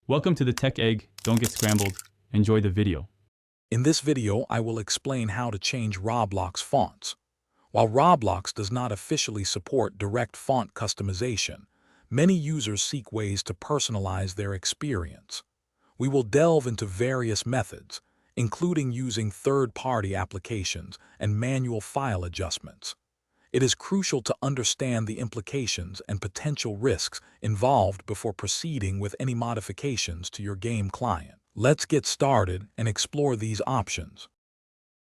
Welcome to the Tech Egg. Don't get scrambled. Enjoy the video. In this video, I will explain how to change Roblox fonts. While Roblox does not officially support direct font customization, many users seek ways to personalize their experience. We will delve into various methods, including using third-party applications and manual file adjustments. It is crucial to understand the implications and potential risks involved before proceeding with any modifications to your game client. Let's get started and explore these options.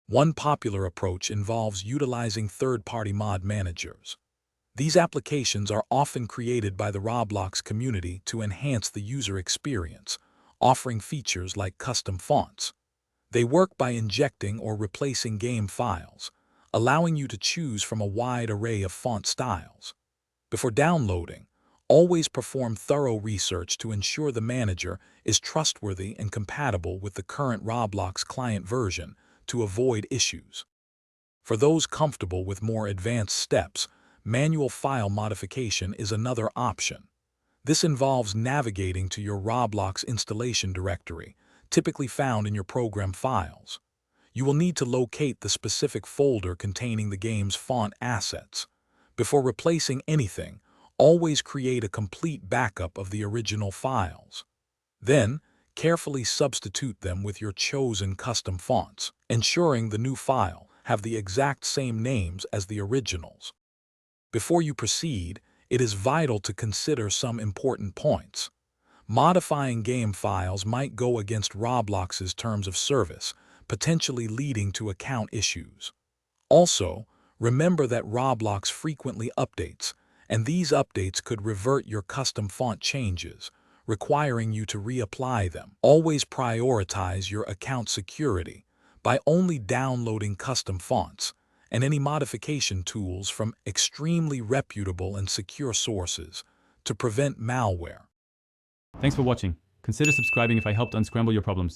One popular approach involves utilizing third-party mod managers. These applications are often created by the Roblox community to enhance the user experience, offering features like custom fonts. They work by injecting or replacing game files, allowing you to choose from a wide array of font styles. Before downloading, always perform thorough research to ensure the manager is trustworthy and compatible with the current Roblox client version to avoid issues. For those comfortable with more advanced steps, manual file modification is another option. This involves navigating to your Roblox installation directory, typically found in your program files. You will need to locate the specific folder containing the game's font assets. Before replacing anything, always create a complete backup of the original files. Then, carefully substitute them with your chosen custom fonts, ensuring the new file have the exact same names as the originals. Before you proceed, it is vital to consider some important points. Modifying game files might go against Roblox's terms of service, potentially leading to account issues. Also, remember that Roblox frequently updates, and these updates could revert your custom font changes, requiring you to reapply them. Always prioritize your account security by only downloading custom fonts and any modification tools from extremely reputable and secure sources to prevent malware. Thanks for watching. Consider subscribing if I helped unscramble your problems.